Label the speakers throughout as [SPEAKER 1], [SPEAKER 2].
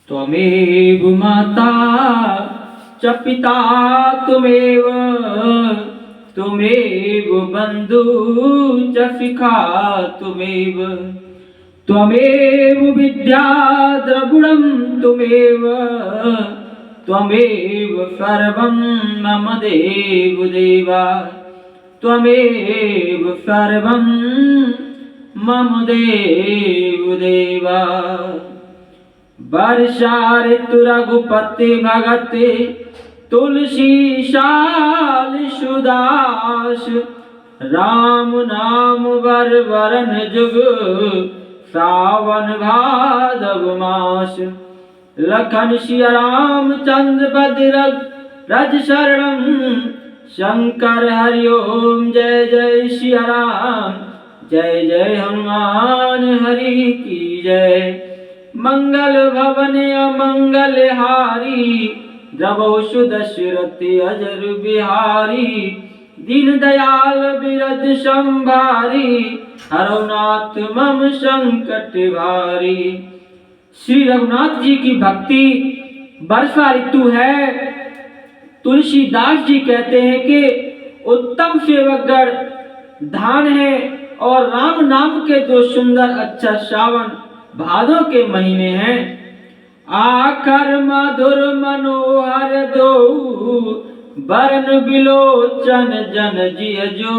[SPEAKER 1] त्वमेव माता च पिता त्वमेव त्वमेव बन्धु च शिखा त्वमेव त्वमेव विद्या द्रविणं त्वमेव त्वमेव सर्वं मम देवदेवा त्वमेव सर्वं मम देवदेवा। वर्षा ऋतु रघुपति भगते तुलसी शाल सुदास राम नाम वर वरन जुग सावन भादव मास। लखन सिया राम चंद्र बद्र रज शरणम शंकर हरि ओम जय जय सिया राम जय जय हनुमान हरि की जय। मंगल भवन अमंगल हारी द्रवो सुदशरथ अजर बिहारी दीन दयाल बिरद संभारी हरो नाथ मम संकट भारी। श्री रघुनाथ जी की भक्ति वर्षा ऋतु है। तुलसीदास जी कहते हैं कि उत्तम सेवकगण धान है और राम नाम के दो सुंदर अक्षर सावन भादों के महीने हैं। आकर मधुर मनोहर दो बरन बिलोचन जन जिय जो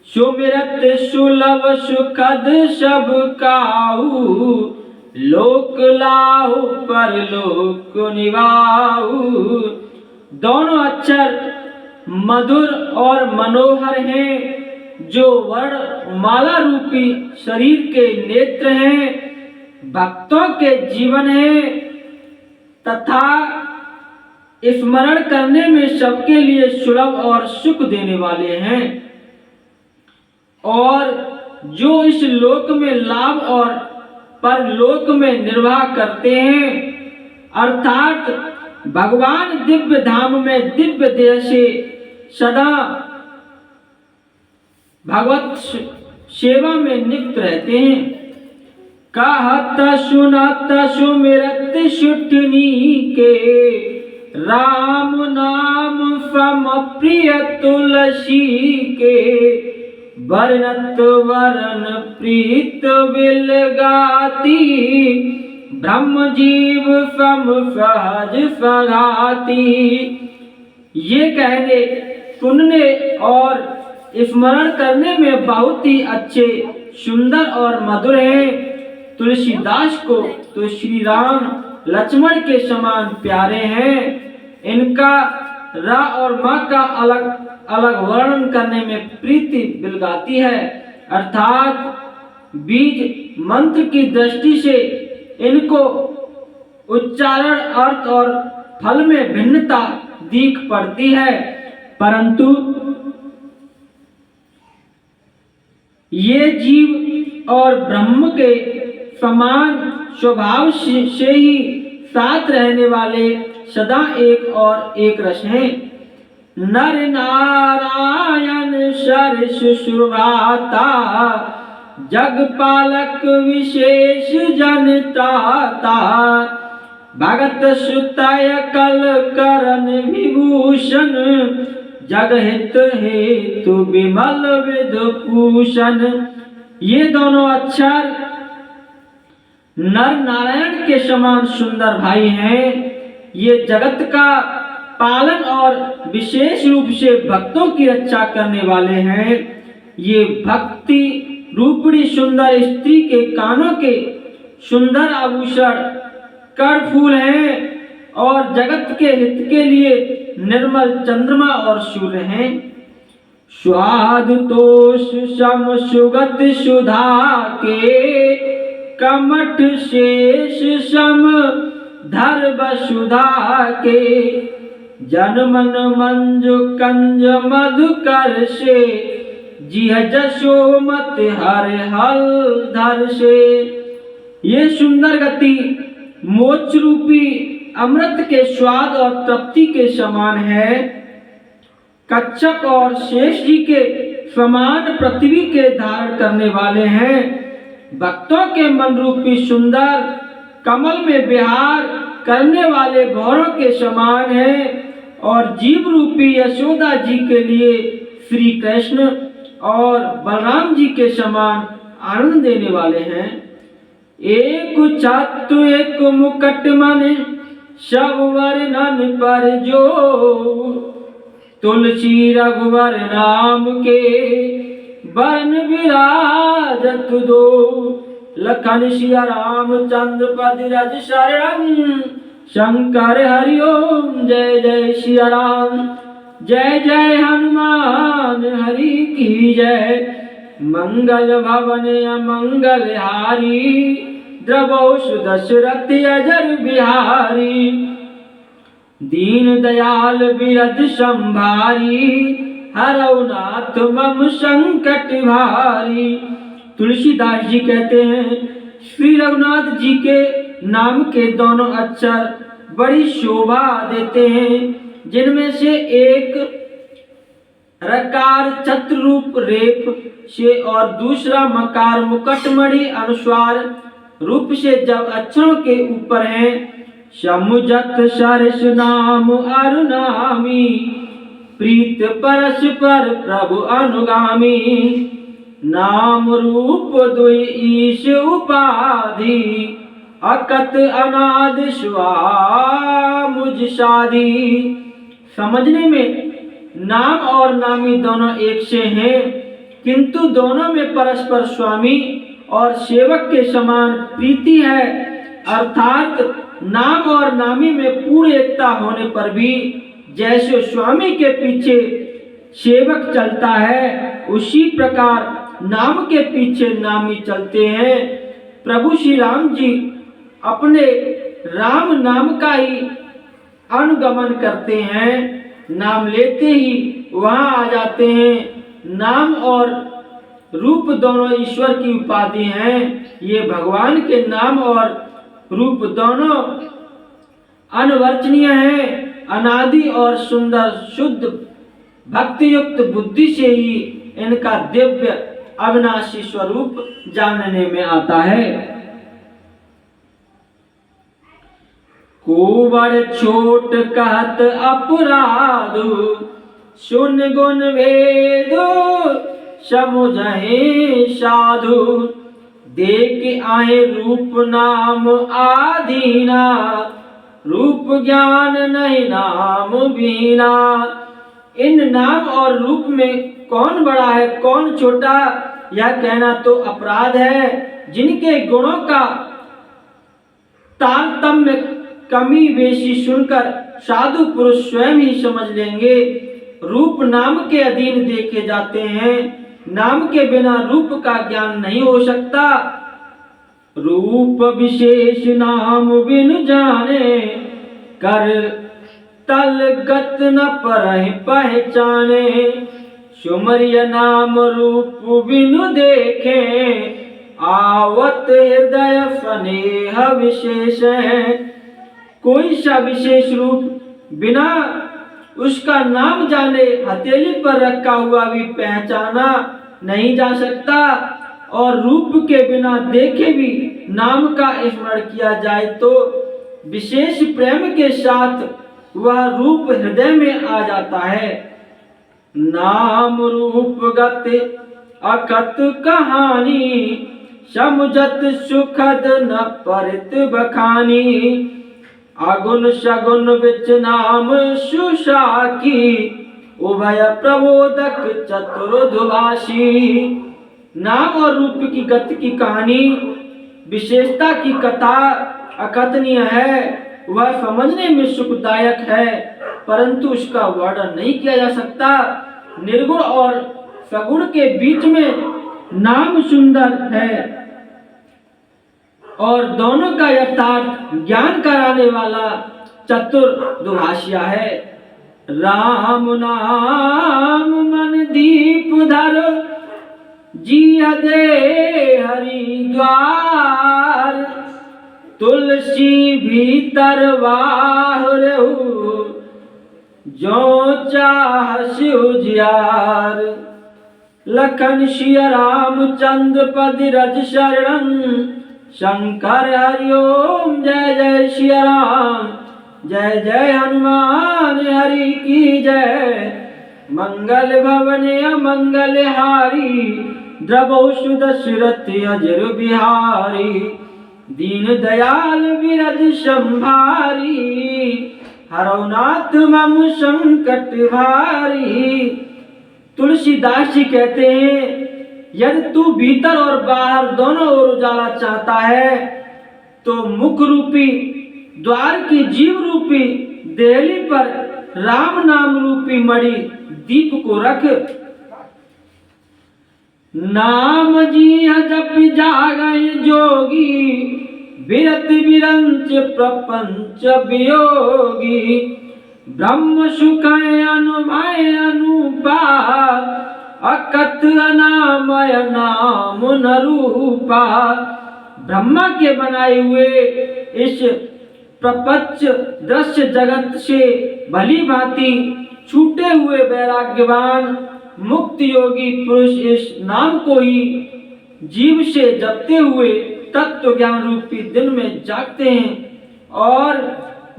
[SPEAKER 1] सुमिरत सुलभ सुखद सब काऊ लोक लाहु पर लोक निवाऊ। दोनों अक्षर मधुर और मनोहर हैं जो वर्ण माला रूपी शरीर के नेत्र हैं, भक्तों के जीवन है तथा स्मरण करने में सबके लिए सुलभ और सुख देने वाले हैं और जो इस लोक में लाभ और परलोक में निर्वाह करते हैं अर्थात भगवान दिव्य धाम में दिव्य देह से सदा भगवत सेवा में नियुक्त रहते हैं। कहत सुनत सुमिरत सुठनी के राम नाम सम प्रिय तुलसी के वर्णत वरण प्रीत बिल गाती ब्रह्म जीव सम सहज सघाती। ये कहने सुनने और स्मरण करने में बहुत ही अच्छे सुंदर और मधुर हैं। तुलसीदास को तो श्री राम लक्ष्मण के समान प्यारे हैं। इनका रा और माँ का अलग अलग वर्णन करने में प्रीति बिलगाती है अर्थात बीज मंत्र की दृष्टि से इनको उच्चारण अर्थ और फल में भिन्नता दिख पड़ती है परंतु ये जीव और ब्रह्म के समान स्वभाव से ही साथ रहने वाले सदा एक और एक रस हैं। नर नारायण सर सुश्रुवाता जग पालक विशेष जनताता भगत सुतय कल करण विभूषण जग हित हेतु विमल विधभूषण। ये दोनों अक्षर नर नारायण के समान सुंदर भाई हैं। ये जगत का पालन और विशेष रूप से भक्तों की रक्षा करने वाले हैं। ये भक्ति रूपणी सुंदर स्त्री के कानों के सुंदर आभूषण कर फूल हैं और जगत के हित के लिए निर्मल चंद्रमा और सूर्य हैं। स्वाद तोष सम सुगत सुधा के कमठ शेष सम धर वसुधा के जनमन मंजु कंज मधुकर से जिह जसो मत हर हल धर से। ये सुंदर गति मोक्ष रूपी अमृत के स्वाद और तृप्ति के समान है। कच्छप और शेष जी के समान पृथ्वी के धारण करने वाले हैं। भक्तों के मन रूपी सुंदर कमल में विहार करने वाले भौरों के समान है और जीव रूपी यशोदा जी के लिए श्री कृष्ण और बलराम जी के समान आनंद देने वाले हैं। एक छात्र एक मुकुट मन सब वर्णन पर जो, तुलसी रघुवर नाम के वर्ण विराजत दो। लखन सिया राम चंद्र पद रज शरण, शंकर हरिओम जय जय सिया राम, जय जय हनुमान हरि की जय। मंगल भवन अमंगल हारी, द्रवौ सुदशरथ अजर बिहारी। दीन दयाल बिरद संभारी, हरौ नाथ मम संकट भारी। तुलसीदास जी कहते हैं श्री रघुनाथ जी के नाम के दोनों अक्षर बड़ी शोभा देते हैं, जिनमें से एक रकार छत्र रूप रेप से और दूसरा मकार मुकुटमणि अनुस्वार रूप से जब अक्षरों के ऊपर है। समुझत सरस नाम अरुनामी, प्रीत परस्पर प्रभु अनुगामी। नाम रूप दुई ईश उपाधि, अकत अनाद मुझ साधी। समझने में नाम और नामी दोनों एक से हैं, किंतु दोनों में परस्पर स्वामी और सेवक के समान प्रीति है। अर्थात नाम और नामी में पूर्ण एकता होने पर भी जैसे स्वामी के पीछे सेवक चलता है, उसी प्रकार नाम के पीछे नामी चलते हैं। प्रभु श्री राम जी अपने राम नाम का ही अनुगमन करते हैं, नाम लेते ही वहां आ जाते हैं। नाम और रूप दोनों ईश्वर की उपाधि हैं। ये भगवान के नाम और रूप दोनों अनवर्चनीय हैं। अनादि और सुंदर शुद्ध भक्ति युक्त बुद्धि से ही इनका दिव्य अविनाशी स्वरूप जानने में आता है। कुबड़ छोट कहत अपराधु, सुन गुण वेदो समुझहि साधु। देख आए रूप नाम आदीना, रूप ज्ञान नहीं नाम बीना। इन नाम और रूप में कौन बड़ा है कौन छोटा, यह कहना तो अपराध है। जिनके गुणों का तारतम्य कमी बेशी सुनकर साधु पुरुष स्वयं ही समझ लेंगे। रूप नाम के अधीन देखे जाते हैं, नाम के बिना रूप का ज्ञान नहीं हो सकता। रूप विशेष नाम बिन जाने, कर तल गत न परहि पहचाने। सुमरिय नाम रूप बिनु देखे, आवत हृदय स्नेह विशेष है। कोई सा विशेष रूप बिना उसका नाम जाने हथेली पर रखा हुआ भी पहचाना नहीं जा सकता, और रूप के बिना देखे भी नाम का स्मरण किया जाए तो विशेष प्रेम के साथ वह रूप हृदय में आ जाता है। नाम रूप गत अकत कहानी, समुझत सुखद न परित बखानी। अगुण सगुण विच नाम सुशाखी, उभय प्रबोधक चतुर्धुभाषी। नाम और रूप की गति की कहानी, विशेषता की कथा अकथनीय है। वह समझने में सुखदायक है, परंतु उसका वर्णन नहीं किया जा सकता। निर्गुण और सगुण के बीच में नाम सुंदर है और दोनों का यथार्थ ज्ञान कराने वाला चतुर्दुभाषिया है। राम नाम मन दीप धर, जिया दे हरिद्वार। तुलसी भीतर बाहु, जो चाह उजियार। लखन सिया राम चंद्र पद रज शरण, शंकर हरिओम जय जय सिया राम, जय जय हनुमान हरि की जय। मंगल भवने मंगल हारी, द्रवो सुदशरथ अजर बिहारी। दीन दयाल बिरद संभारी, हरौ नाथ मम संकट भारी। तुलसीदास जी कहते हैं, यदि तू भीतर और बाहर दोनों ओर उजाला चाहता है तो मुख रूपी द्वार की जीव रूपी देहली पर राम नाम रूपी मणि दीप को रख। नाम जी जप जागय जोगी, विरत विरंच प्रपंच वियोगी। ब्रह्म सुख अनुभय अनुपा, अकथ अनामय नाम न रूपा। ब्रह्मा के बनाए हुए इस प्रपंच दृश्य जगत से भली भांति छूटे हुए वैराग्यवान मुक्त योगी पुरुष इस नाम को ही जीव से जपते हुए तत्व ज्ञान रूपी दिन में जागते हैं और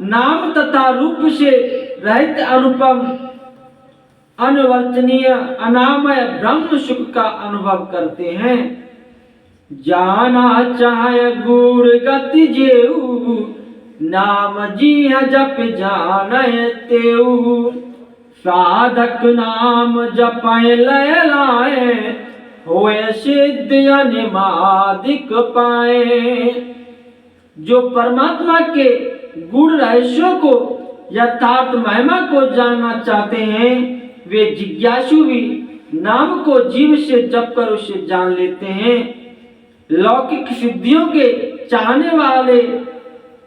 [SPEAKER 1] नाम तथा रूप से रहित अनुपम अनिवर्चनीय अनामय ब्रह्म सुख का अनुभव करते हैं। जाना चाहे गुण गति जेऊ, नाम जी जप जाने तेऊ। साधक नाम जपय लय लाए, होए सिद्ध अनिमादिक पाए। जो परमात्मा के गुण रहस्यों को यथार्थ महिमा को जानना चाहते हैं, वे जिज्ञासु भी नाम को जीव से जप कर उसे जान लेते हैं। लौकिक सिद्धियों के चाहने वाले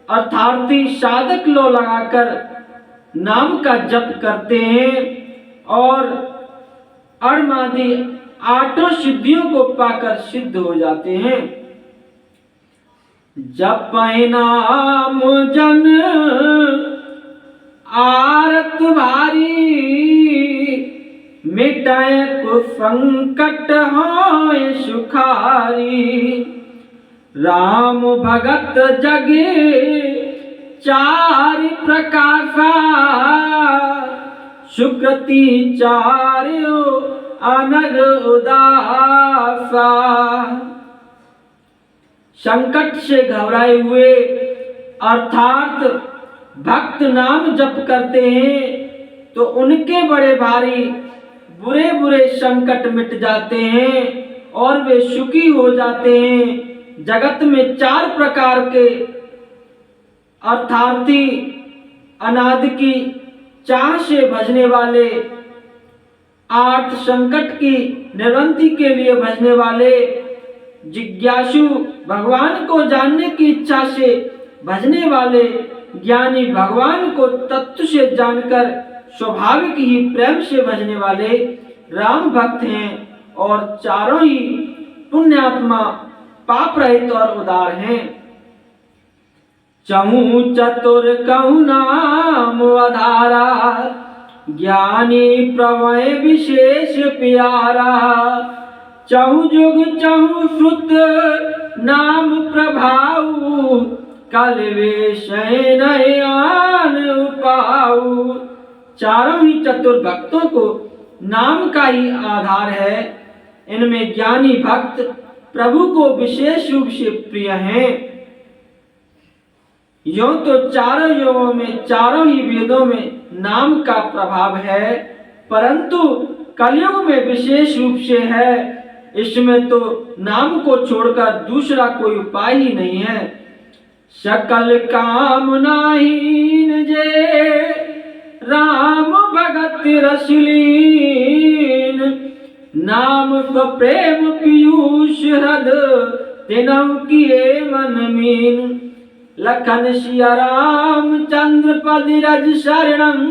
[SPEAKER 1] अर्थार्थी साधक लो लगाकर नाम का जप करते हैं और अणमादि आठों सिद्धियों को पाकर सिद्ध हो जाते हैं। जपै नाम जन आरत भारी, मिटाए को संकट होए सुखारी। राम भगत जगे चारि प्रकाशा, सुकृति चार्यो अनग उदासा। संकट से घबराए हुए अर्थात भक्त नाम जप करते हैं तो उनके बड़े भारी बुरे बुरे संकट मिट जाते हैं और वे सुखी हो जाते हैं। जगत में चार प्रकार के अर्थार्थी अनादि की चाह से भजने वाले, 8 संकट की निवृत्ति के लिए भजने वाले, जिज्ञासु भगवान को जानने की इच्छा से भजने वाले, ज्ञानी भगवान को तत्व से जानकर स्वाभाविक ही प्रेम से भजने वाले राम भक्त हैं और चारों ही पुण्यात्मा पाप रहित और उदार हैं। चहु चतुर कहु नाम आधारा, ज्ञानी प्रवय विशेष प्यारा। चहु जुग चहु श्रुत नाम प्रभाऊ, कल विषय नयान उपाऊ। चारों ही चतुर भक्तों को नाम का ही आधार है। इनमें ज्ञानी भक्त प्रभु को विशेष रूप से प्रिय हैं। यूं तो चारों युगों में चारों ही वेदों में नाम का प्रभाव है, परंतु कलयुग में विशेष रूप से है। इसमें तो नाम को छोड़कर दूसरा कोई उपाय ही नहीं है। सकल कामनाहीन जे राम भगत रसलीन, नाम प्रेम पीयूष हृद तिनहु किए मन मीन। लखन सिया राम चंद्र पद रज शरणम,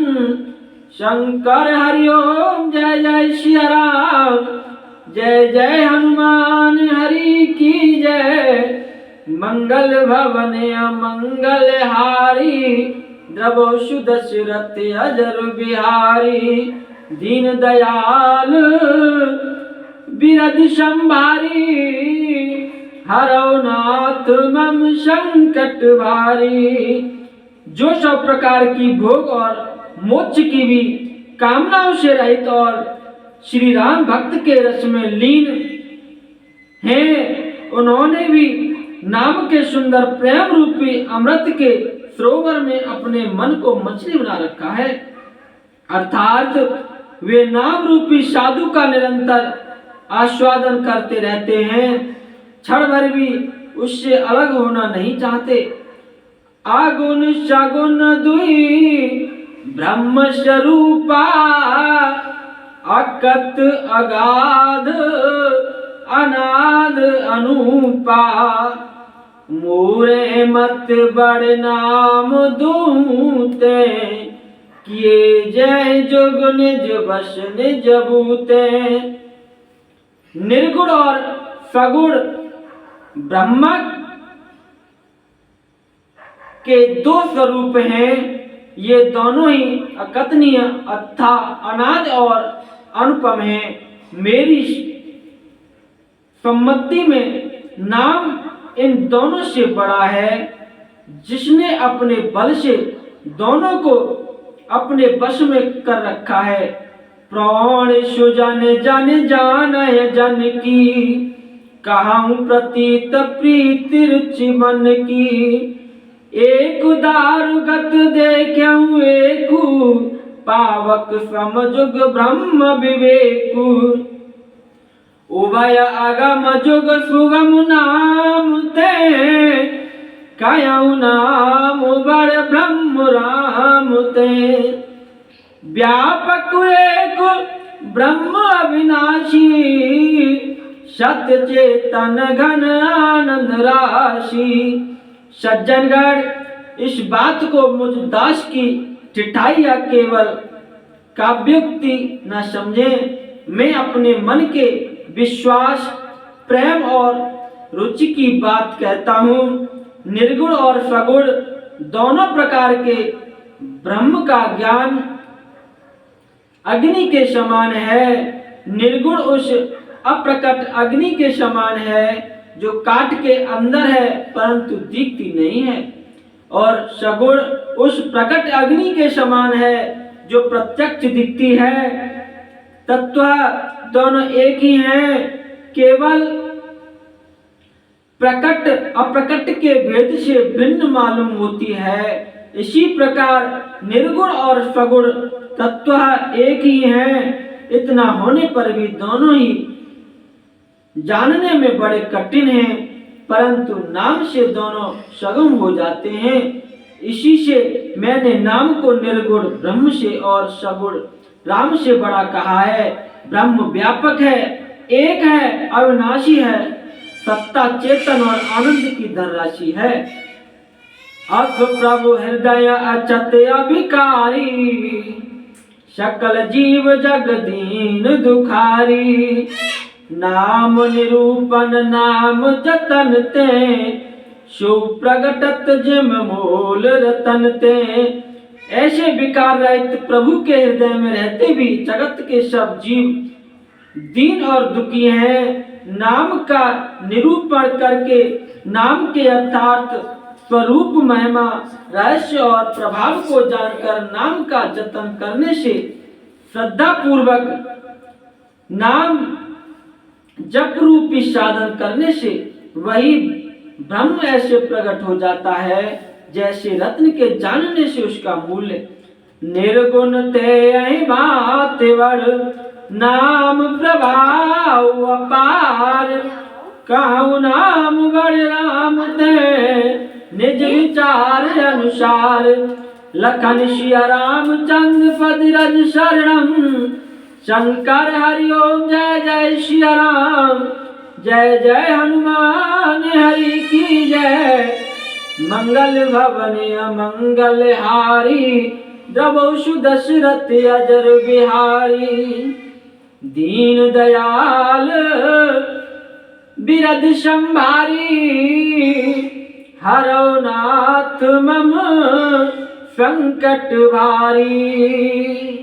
[SPEAKER 1] शंकर हरिओम जय जय सिया राम, जय जय हनुमान हरि की जय। मंगल भवन मंगल हारी, द्रवो सुदशरथ अजर बिहारी। दीन दयाल बिरद संभारी, हरौ नाथ मम संकट भारी। जो सब प्रकार की भोग और मोक्ष की भी कामनाओं से रहित और श्री राम भक्त के रस में लीन हैं, उन्होंने भी नाम के सुंदर प्रेम रूपी अमृत के सरोवर में अपने मन को मछली बना रखा है। अर्थात वे नाम रूपी साधु का निरंतर आस्वादन करते रहते हैं, क्षण भर भी उससे अलग होना नहीं चाहते। आगुन सगुन दुई ब्रह्म स्वरूपा, अकत अगाध अनाद अनूपा, मोरे मत बड़ नाम दूते, किए जय जुग निज बस निज बूते। निर्गुण और सगुण ब्रह्म के दो स्वरूप हैं। ये दोनों ही अकथनीय अथा अनाद और अनुपम हैं। मेरी सम्मति में नाम इन दोनों से बड़ा है। जिसने अपने बल से दोनों को अपने वश में कर रखा है। प्राण सुजन जन जान जन की, कहाऊं प्रतीत प्रीति रुचि मन की। एक दारु गत देखूं एकु, पावक समजुग ब्रह्म विवेकु। उभय अगम जुग सुगम नाम ते, कायऊ नाम बड़ ब्रह्म राम ते। व्यापक एक ब्रह्म अविनाशी, सत्य चेतन घन आनंद राशि। सज्जनगण इस बात को मुझ दास की ठिठाई या केवल काव्योक्ति न समझें। मैं अपने मन के विश्वास, प्रेम और रुचि की बात कहता हूँ। निर्गुण और सगुण दोनों प्रकार के ब्रह्म का ज्ञान अग्नि के समान है। निर्गुण उस अप्रकट अग्नि के समान है जो काट के अंदर है परंतु दिखती नहीं है, और सगुण उस प्रकट अग्नि के समान है जो प्रत्यक्ष दिखती है। तत्व दोनों एक ही हैं, केवल प्रकट अप्रकट के भेद से भिन्न मालूम होती है। इसी प्रकार निर्गुण और सगुण तत्व एक ही हैं। इतना होने पर भी दोनों ही जानने में बड़े कठिन हैं, परंतु नाम से दोनों सगम हो जाते हैं। इसी से मैंने नाम को निर्गुण ब्रह्म से और सगुण राम से बड़ा कहा है। ब्रह्म व्यापक है, एक है, अविनाशी है, सत्ता चेतन और आनंद की धनराशि है। अथ प्रभु हृदय अचत अभिकारी, सकल जीव जग दीन दुखारी। नाम निरूपण नाम जतन ते, सुप्रगटत जिम मोल रतन ते। ऐसे विकार रहित प्रभु के हृदय में रहते भी जगत के सब जीव दीन और दुखी हैं। नाम का निरूपण करके नाम के अर्थात स्वरूप, महिमा, रहस्य और प्रभाव को जानकर नाम का जतन करने से, श्रद्धा पूर्वक नाम जप रूपी साधन करने से वही ब्रह्म ऐसे प्रकट हो जाता है जैसे रत्न के जानने से उसका मूल्य। निर्गुण ते बात बड़, नाम प्रभाव अपार। कहूँ नाम बड़ राम ते, निज विचार अनुसार। लखन सिया रामचंद्र पद रज शरणम, शंकर हरिओम जय जय सिया राम। जय जय हनुमान हरि की जय, मंगल भवन अमंगल हारी। द्रवसु दशरथ अजर बिहारी, दीन दयाल बिरध संभारी। हरौ नाथ मम संकट भारी।